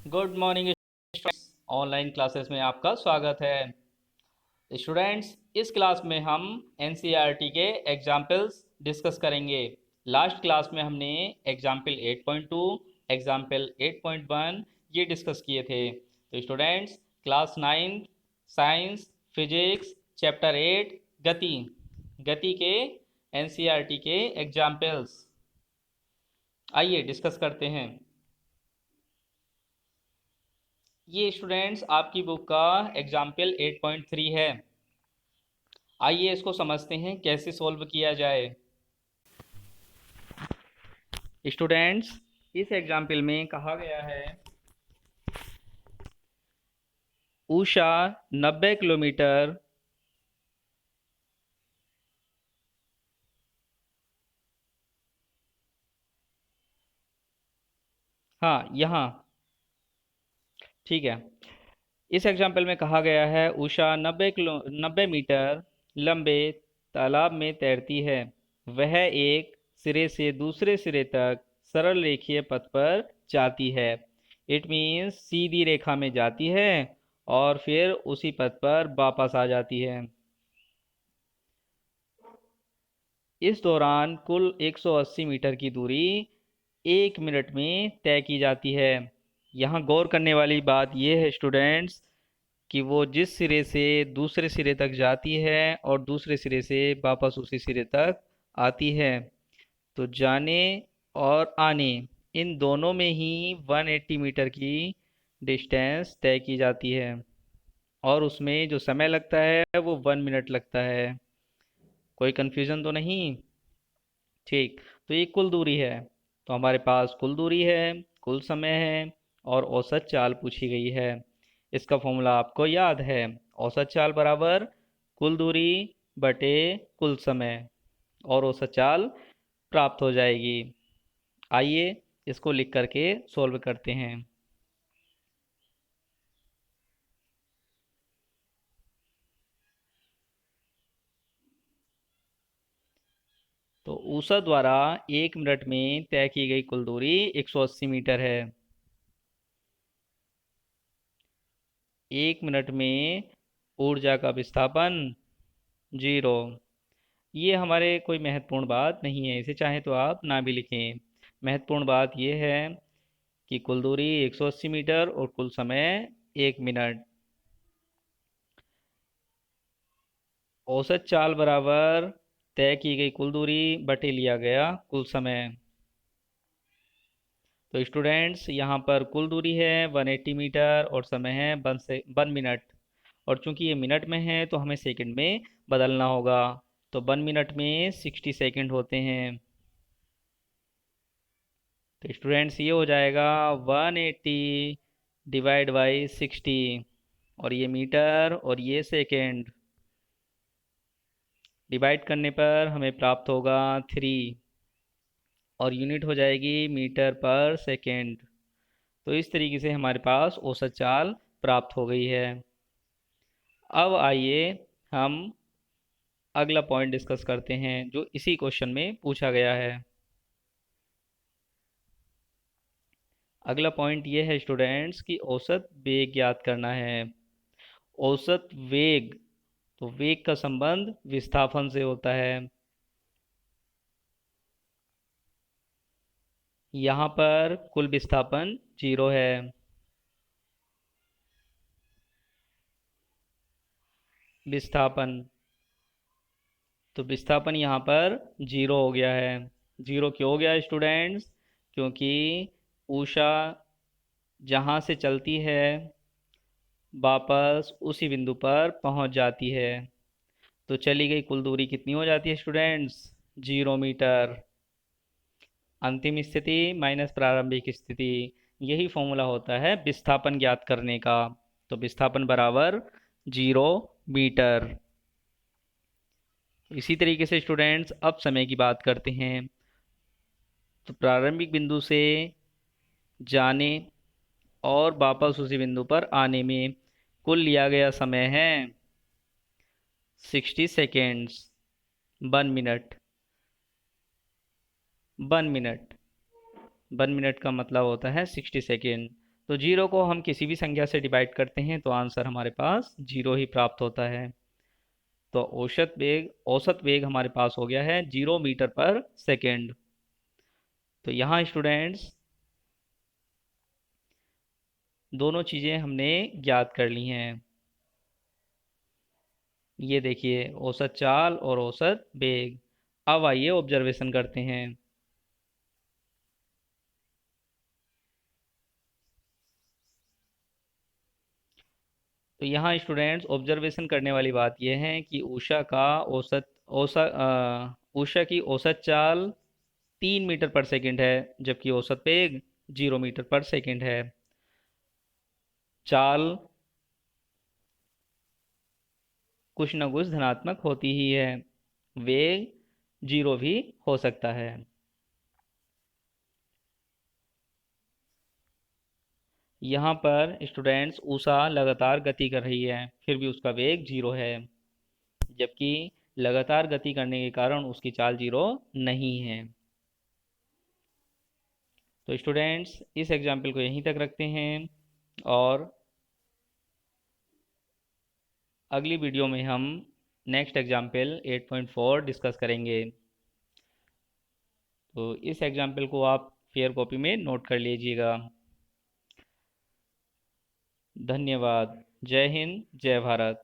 Good morning students. Online classes में आपका स्वागत है। स्टूडेंट्स, इस क्लास में हम एनसीईआरटी के एग्जाम्पल्स डिस्कस करेंगे। लास्ट क्लास में हमने एग्जाम्पल 8.2, एग्जाम्पल 8.1 ये डिस्कस किए थे। तो students, class 9 science physics chapter 8 गति गति के एनसीईआरटी के एग्जाम्पल्स आइए डिस्कस करते हैं। ये स्टूडेंट्स आपकी बुक का एग्जाम्पल 8.3 है। आइए इसको समझते हैं कैसे सॉल्व किया जाए। स्टूडेंट्स, इस एग्जाम्पल में कहा गया है उषा 90 किलोमीटर हाँ यहाँ ठीक है। इस एग्जाम्पल में कहा गया है उषा 90 मीटर लंबे तालाब में तैरती है। वह एक सिरे से दूसरे सिरे तक सरल रेखीय पथ पर जाती है। इट मीन्स सीधी रेखा में जाती है और फिर उसी पथ पर वापस आ जाती है। इस दौरान कुल 180 मीटर की दूरी 1 मिनट में तय की जाती है। यहाँ गौर करने वाली बात यह है स्टूडेंट्स कि वो जिस सिरे से दूसरे सिरे तक जाती है और दूसरे सिरे से वापस उसी सिरे तक आती है, तो जाने और आने इन दोनों में ही 180 मीटर की डिस्टेंस तय की जाती है और उसमें जो समय लगता है वो 1 मिनट लगता है। कोई कन्फ्यूज़न तो नहीं? ठीक। तो ये कुल दूरी है। तो हमारे पास कुल दूरी है, कुल समय है और औसत चाल पूछी गई है। इसका फॉर्मूला आपको याद है। औसत चाल बराबर कुल दूरी बटे कुल समय और औसत चाल प्राप्त हो जाएगी। आइए इसको लिख करके सॉल्व करते हैं। तो ऊषा द्वारा 1 मिनट में तय की गई कुल दूरी 180 मीटर है। 1 मिनट में ऊर्जा का विस्थापन 0। ये हमारे कोई महत्वपूर्ण बात नहीं है, इसे चाहे तो आप ना भी लिखें। महत्वपूर्ण बात यह है कि कुल दूरी 180 मीटर और कुल समय 1 मिनट। औसत चाल बराबर तय की गई कुल दूरी बटे लिया गया कुल समय। तो स्टूडेंट्स, यहाँ पर कुल दूरी है 180 मीटर और समय है 1 मिनट। और चूंकि ये मिनट में है तो हमें सेकंड में बदलना होगा। तो 1 मिनट में 60 सेकंड होते हैं। तो स्टूडेंट्स, ये हो जाएगा 180 डिवाइड बाई 60 और ये मीटर और ये सेकंड। डिवाइड करने पर हमें प्राप्त होगा 3 और यूनिट हो जाएगी मीटर पर सेकंड। तो इस तरीके से हमारे पास औसत चाल प्राप्त हो गई है। अब आइए हम अगला पॉइंट डिस्कस करते हैं जो इसी क्वेश्चन में पूछा गया है। अगला पॉइंट ये है स्टूडेंट्स कि औसत वेग ज्ञात करना है। औसत वेग, तो वेग का संबंध विस्थापन से होता है। यहाँ पर कुल विस्थापन 0 है। विस्थापन, तो विस्थापन यहाँ पर 0 हो गया है। 0 क्यों हो गया स्टूडेंट्स? क्योंकि उषा जहाँ से चलती है वापस उसी बिंदु पर पहुँच जाती है। तो चली गई कुल दूरी कितनी हो जाती है स्टूडेंट्स? 0 मीटर। अंतिम स्थिति माइनस प्रारंभिक स्थिति, यही फॉर्मूला होता है विस्थापन ज्ञात करने का। तो विस्थापन बराबर 0 मीटर। इसी तरीके से स्टूडेंट्स अब समय की बात करते हैं। तो प्रारंभिक बिंदु से जाने और वापस उसी बिंदु पर आने में कुल लिया गया समय है 60 सेकेंड्स। 1 मिनट। 1 मिनट 1 मिनट का मतलब होता है 60 सेकेंड। तो जीरो को हम किसी भी संख्या से डिवाइड करते हैं तो आंसर हमारे पास जीरो ही प्राप्त होता है। तो औसत वेग हमारे पास हो गया है 0 मीटर पर सेकेंड। तो यहाँ स्टूडेंट्स दोनों चीज़ें हमने ज्ञात कर ली हैं। ये देखिए औसत चाल और औसत वेग। अब आइए ऑब्जर्वेशन करते हैं। तो यहाँ स्टूडेंट्स ऑब्जर्वेशन करने वाली बात यह है कि उषा की औसत चाल 3 मीटर पर सेकंड है, जबकि औसत वेग 0 मीटर पर सेकंड है। चाल कुछ न कुछ धनात्मक होती ही है, वेग जीरो भी हो सकता है। यहाँ पर स्टूडेंट्स उषा लगातार गति कर रही है, फिर भी उसका वेग जीरो है, जबकि लगातार गति करने के कारण उसकी चाल जीरो नहीं है। तो स्टूडेंट्स इस एग्जाम्पल को यहीं तक रखते हैं, और अगली वीडियो में हम नेक्स्ट एग्जाम्पल 8.4 डिस्कस करेंगे। तो इस एग्जाम्पल को आप फेयर कॉपी में नोट कर लीजिएगा। धन्यवाद। जय हिंद, जय भारत।